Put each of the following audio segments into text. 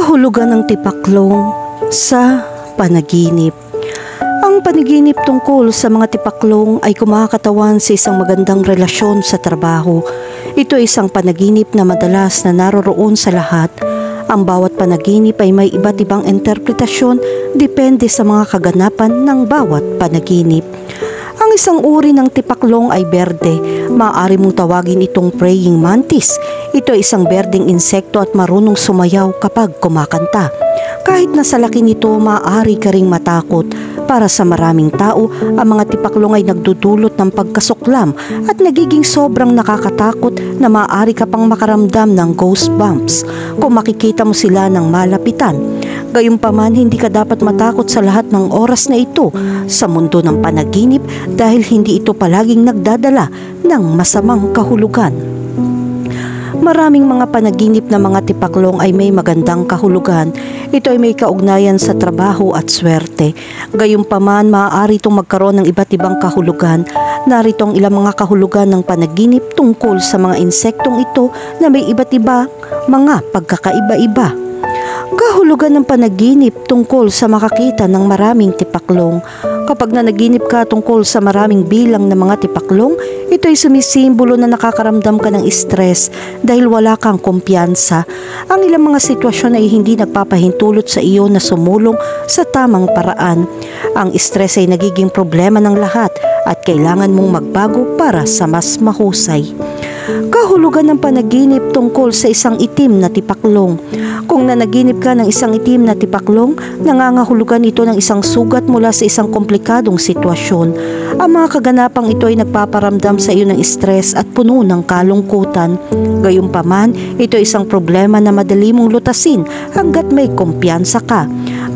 Kahulugan ng tipaklong sa panaginip. Ang panaginip tungkol sa mga tipaklong ay kumakatawan sa isang magandang relasyon sa trabaho. Ito ay isang panaginip na madalas na naroroon sa lahat. Ang bawat panaginip ay may iba't ibang interpretasyon depende sa mga kaganapan ng bawat panaginip. Ang isang uri ng tipaklong ay berde. Maaari mong tawagin itong praying mantis. Ito ay isang berdeng insekto at marunong sumayaw kapag kumakanta. Kahit na sa laki nito, maaari ka ring matakot. Para sa maraming tao, ang mga tipaklong ay nagdudulot ng pagkasuklam at nagiging sobrang nakakatakot na maaari ka pang makaramdam ng goosebumps kung makikita mo sila ng malapitan. Gayunpaman, hindi ka dapat matakot sa lahat ng oras na ito sa mundo ng panaginip dahil hindi ito palaging nagdadala ng masamang kahulugan. Maraming mga panaginip na mga tipaklong ay may magandang kahulugan. Ito ay may kaugnayan sa trabaho at swerte. Gayunpaman, maaari itong magkaroon ng iba't ibang kahulugan. Narito ang ilang mga kahulugan ng panaginip tungkol sa mga insektong ito na may iba't iba mga pagkakaiba-iba. Kahulugan ng panaginip tungkol sa makakita ng maraming tipaklong. Kapag nanaginip ka tungkol sa maraming bilang ng mga tipaklong, ito ay sumisimbolo na nakakaramdam ka ng stress dahil wala kang kumpiyansa. Ang ilang mga sitwasyon ay hindi nagpapahintulot sa iyo na sumulong sa tamang paraan. Ang stress ay nagiging problema ng lahat at kailangan mong magbago para sa mas mahusay. Kahulugan ng panaginip tungkol sa isang itim na tipaklong. Kung nanaginip ka ng isang itim na tipaklong, nangangahulugan ito ng isang sugat mula sa isang komplikadong sitwasyon. Ang mga kaganapang ito ay nagpaparamdam sa iyo ng stress at puno ng kalungkutan. Gayunpaman, ito ay isang problema na madali mong lutasin hanggat may kumpiyansa ka.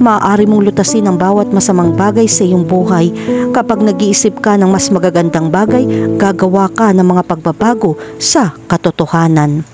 Maaari mong lutasin ang bawat masamang bagay sa iyong buhay. Kapag nag-iisip ka ng mas magagandang bagay, gagawa ka ng mga pagbabago sa katotohanan.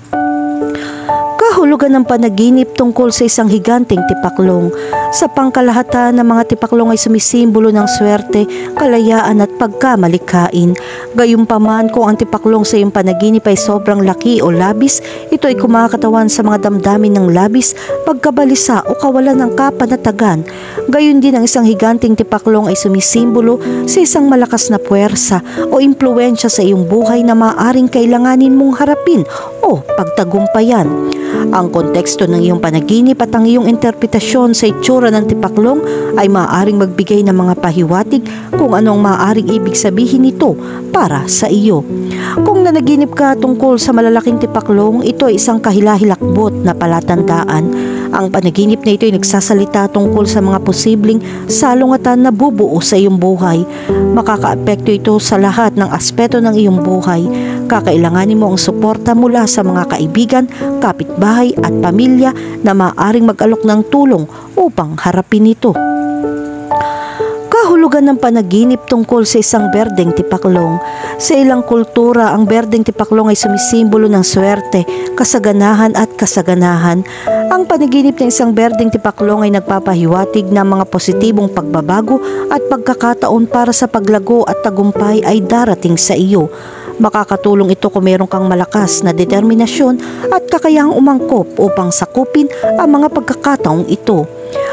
Kahulugan ng panaginip tungkol sa isang higanteng tipaklong. Sa pangkalahatan ng mga tipaklong ay sumisimbolo ng swerte, kalayaan at pagkamalikhain. Gayunpaman, kung ang tipaklong sa iyong panaginip ay sobrang laki o labis, ito ay kumakatawan sa mga damdamin ng labis, pagkabalisa o kawalan ng kapanatagan. Gayon din ang isang higanteng tipaklong ay sumisimbolo sa isang malakas na puwersa o impluwensya sa iyong buhay na maaaring kailanganin mong harapin o pagtagumpayan. Ang konteksto ng iyong panaginip at ang iyong interpretasyon sa itsura ng tipaklong ay maaaring magbigay ng mga pahiwatig kung ano ang maaaring ibig sabihin nito para sa iyo. Kung nanaginip ka tungkol sa malalaking tipaklong, ito ay isang kahilahilakbot na palatandaan. Ang panaginip na ito ay nagsasalita tungkol sa mga posibleng salungatan na bubuo sa iyong buhay. Makakaapekto ito sa lahat ng aspeto ng iyong buhay. Kakailanganin mo ang suporta mula sa mga kaibigan, kapitbahay at pamilya na maaaring mag-alok ng tulong upang harapin ito. Kahulugan ng panaginip tungkol sa isang berdeng tipaklong. Sa ilang kultura, ang berdeng tipaklong ay sumisimbolo ng swerte, kasaganahan at kasaganahan. Ang panaginip ng isang berdeng tipaklong ay nagpapahiwatig ng mga positibong pagbabago at pagkakataon para sa paglago at tagumpay ay darating sa iyo. Makakatulong ito kung meron kang malakas na determinasyon at kakayahang umangkop upang sakupin ang mga pagkakataong ito.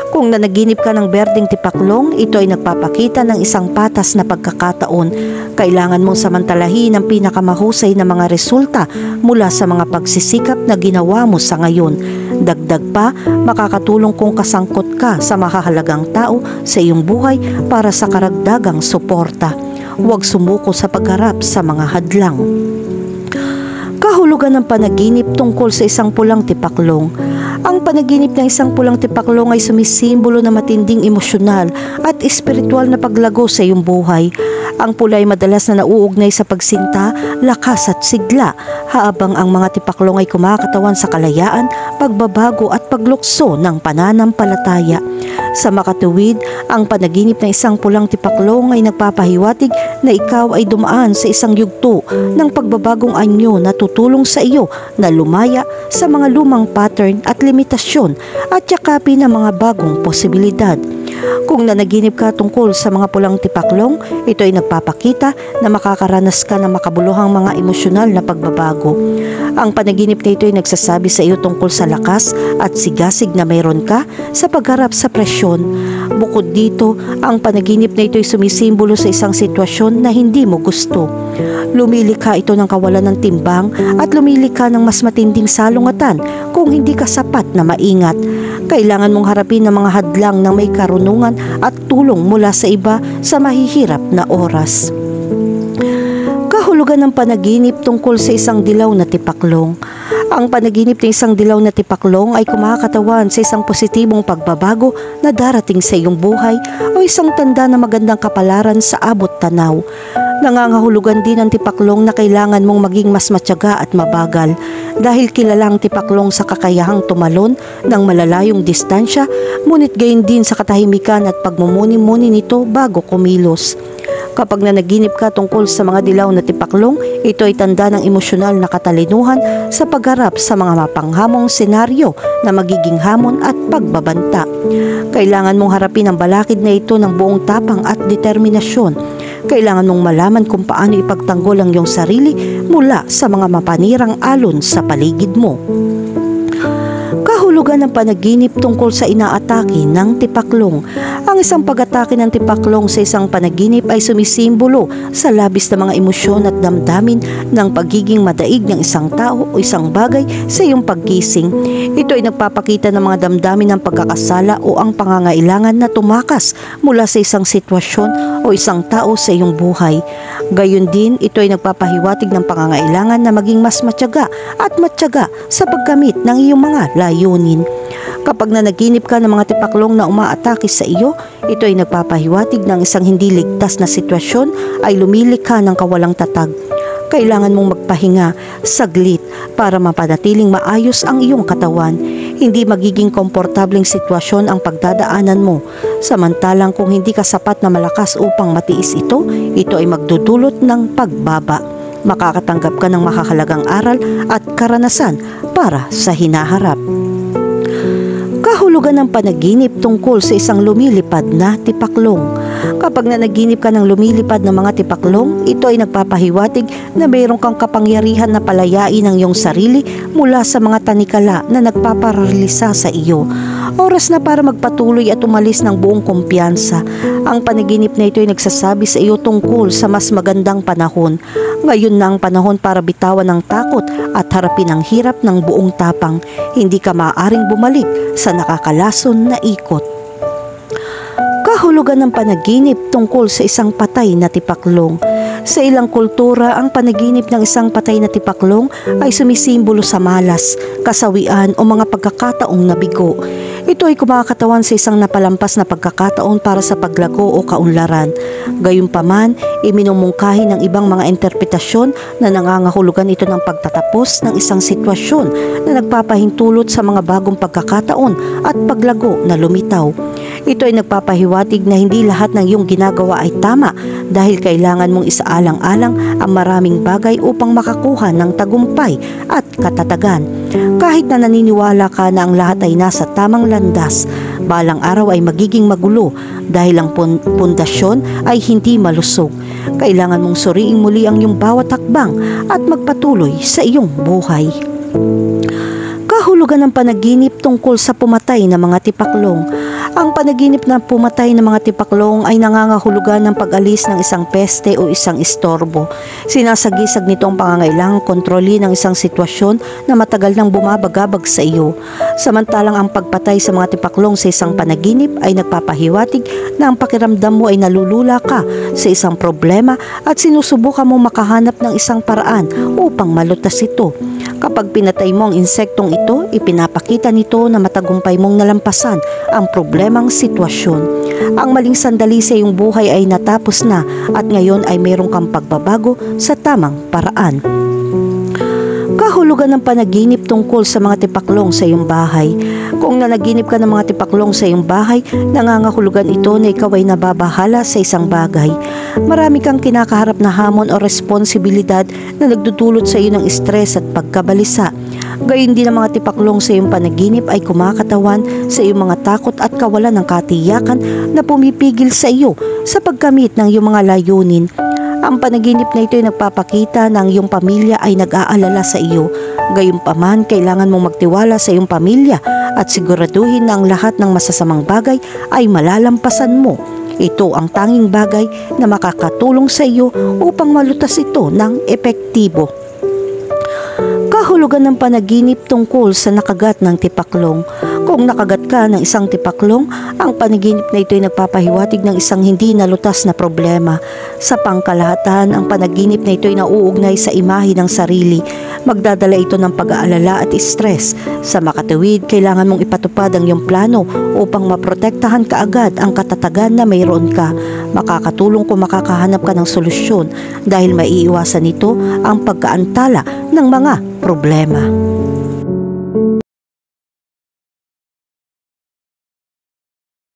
Kung nanaginip ka ng berdeng tipaklong, ito ay nagpapakita ng isang patas na pagkakataon. Kailangan mong samantalahin ang pinakamahusay na mga resulta mula sa mga pagsisikap na ginawa mo sa ngayon. Dagdag pa, makakatulong kung kasangkot ka sa mahahalagang tao sa iyong buhay para sa karagdagang suporta. Huwag sumuko sa pagharap sa mga hadlang. Kahulugan ng panaginip tungkol sa isang pulang tipaklong. Ang panaginip ng isang pulang tipaklong ay sumisimbolo ng matinding emosyonal at espiritual na paglago sa iyong buhay. Ang pula ay madalas na nauugnay sa pagsinta, lakas at sigla, habang ang mga tipaklong ay kumakatawan sa kalayaan, pagbabago at paglukso ng pananampalataya. Sa makatuwid, ang panaginip ng isang pulang tipaklong ay nagpapahiwatig na ikaw ay dumaan sa isang yugto ng pagbabagong anyo na tutulong sa iyo na lumaya sa mga lumang pattern at limitasyon at yakapin ang mga bagong posibilidad. Kung nanaginip ka tungkol sa mga pulang tipaklong, ito ay nagpapakita na makakaranas ka ng makabuluhang mga emosyonal na pagbabago. Ang panaginip na ito ay nagsasabi sa iyo tungkol sa lakas at sigasig na mayroon ka sa pagharap sa presyon. Bukod dito, ang panaginip na ito ay sumisimbolo sa isang sitwasyon na hindi mo gusto. Lumilikha ito ng kawalan ng timbang at lumilikha ng mas matinding salungatan kung hindi ka sapat na maingat. Kailangan mong harapin ang mga hadlang ng may karunungan at tulong mula sa iba sa mahihirap na oras. Kahulugan ng panaginip tungkol sa isang dilaw na tipaklong. Ang panaginip ng isang dilaw na tipaklong ay kumakatawan sa isang positibong pagbabago na darating sa iyong buhay o isang tanda na magandang kapalaran sa abot tanaw. Nangangahulugan din ang tipaklong na kailangan mong maging mas matyaga at mabagal dahil kilalang tipaklong sa kakayahang tumalon ng malalayong distansya, ngunit gayon din sa katahimikan at pagmumuni-muni nito bago kumilos. Kapag nanaginip ka tungkol sa mga dilaw na tipaklong, ito ay tanda ng emosyonal na katalinuhan sa pagharap sa mga mapanghamong senaryo na magiging hamon at pagbabanta. Kailangan mong harapin ang balakid na ito ng buong tapang at determinasyon. Kailangan mong malaman kung paano ipagtanggol ang iyong sarili mula sa mga mapanirang alon sa paligid mo. Kahulugan ng panaginip tungkol sa inaatake ng tipaklong. Ang isang pag-atake ng tipaklong sa isang panaginip ay sumisimbolo sa labis na mga emosyon at damdamin ng pagiging madaig ng isang tao o isang bagay sa iyong paggising. Ito ay nagpapakita ng mga damdamin ng pagkakasala o ang pangangailangan na tumakas mula sa isang sitwasyon o isang tao sa iyong buhay. Gayon din, ito ay nagpapahiwatig ng pangangailangan na maging mas matyaga at matyaga sa pagkamit ng iyong mga layunin. Kapag nanaginip ka ng mga tipaklong na umaatake sa iyo, ito ay nagpapahiwatig ng isang hindi ligtas na sitwasyon ay lumilikha ng kawalang tatag. Kailangan mong magpahinga saglit para mapanatiling maayos ang iyong katawan. Hindi magiging komportableng sitwasyon ang pagdadaanan mo. Samantalang kung hindi ka sapat na malakas upang matiis ito ay magdudulot ng pagbaba. Makakatanggap ka ng makakalagang aral at karanasan para sa hinaharap. Kahulugan ng panaginip tungkol sa isang lumilipad na tipaklong. Kapag nanaginip ka ng lumilipad na mga tipaklong, ito ay nagpapahiwatig na mayroon kang kapangyarihan na palayain ang iyong sarili mula sa mga tanikala na nagpaparalisa sa iyo. Oras na para magpatuloy at umalis ng buong kumpiyansa. Ang panaginip na ito ay nagsasabi sa iyo tungkol sa mas magandang panahon. Ngayon na ang panahon para bitawan ang takot at harapin ang hirap ng buong tapang. Hindi ka maaaring bumalik sa nakakalason na ikot. Kahulugan ng panaginip tungkol sa isang patay na tipaklong. Sa ilang kultura, ang panaginip ng isang patay na tipaklong ay sumisimbolo sa malas, kasawian o mga pagkakataong nabigo. Ito ay kumakatawan sa isang napalampas na pagkakataon para sa paglago o kaunlaran. Gayunpaman, iminumungkahi ng ibang mga interpretasyon na nangangahulugan ito ng pagtatapos ng isang sitwasyon na nagpapahintulot sa mga bagong pagkakataon at paglago na lumitaw. Ito ay nagpapahiwatig na hindi lahat ng iyong ginagawa ay tama dahil kailangan mong isaalang-alang ang maraming bagay upang makakuha ng tagumpay at katatagan. Kahit na naniniwala ka na ang lahat ay nasa tamang landas, balang araw ay magiging magulo dahil ang pundasyon ay hindi malusog. Kailangan mong suriing muli ang iyong bawat hakbang at magpatuloy sa iyong buhay. Kahulugan ng panaginip tungkol sa pumatay na mga tipaklong. Ang panaginip na pumatay ng mga tipaklong ay nangangahulugan ng pag-alis ng isang peste o isang istorbo. Sinasagisag nito ang pangangailangang kontrolin ng isang sitwasyon na matagal nang bumabagabag sa iyo. Samantalang ang pagpatay sa mga tipaklong sa isang panaginip ay nagpapahiwatig na ang pakiramdam mo ay nalulula ka sa isang problema at sinusubukan mo makahanap ng isang paraan upang malutas ito. Kapag pinatay mo ang insektong ito, ipinapakita nito na matagumpay mong nalampasan ang problemang sitwasyon. Ang maling sandali sa iyong buhay ay natapos na at ngayon ay mayroon kang pagbabago sa tamang paraan. Kahulugan ng panaginip tungkol sa mga tipaklong sa iyong bahay. Kung nanaginip ka ng mga tipaklong sa iyong bahay, nangangahulugan ito na ikaw ay nababahala sa isang bagay. Marami kang kinakaharap na hamon o responsibilidad na nagdudulot sa iyo ng stress at pagkabalisa. Gayon din ang mga tipaklong sa iyong panaginip ay kumakatawan sa iyong mga takot at kawalan ng katiyakan na pumipigil sa iyo sa pagkamit ng iyong mga layunin. Ang panaginip na ito ay nagpapakita na ang iyong pamilya ay nag-aalala sa iyo. Gayunpaman, kailangan mong magtiwala sa iyong pamilya at siguraduhin na ang lahat ng masasamang bagay ay malalampasan mo. Ito ang tanging bagay na makakatulong sa iyo upang malutas ito ng epektibo. Kahulugan ng panaginip tungkol sa nakagat ng tipaklong. Kung nakagat ka ng isang tipaklong, ang panaginip na ito ay nagpapahiwatig ng isang hindi nalutas na problema. Sa pangkalahatan, ang panaginip na ito ay nauugnay sa imahe ng sarili. Magdadala ito ng pag-aalala at stress. Sa makatuwid, kailangan mong ipatupad ang iyong plano upang maprotektahan kaagad ang katatagan na mayroon ka. Makakatulong kung makakahanap ka ng solusyon dahil maiiwasan nito ang pagkaantala ng mga problema.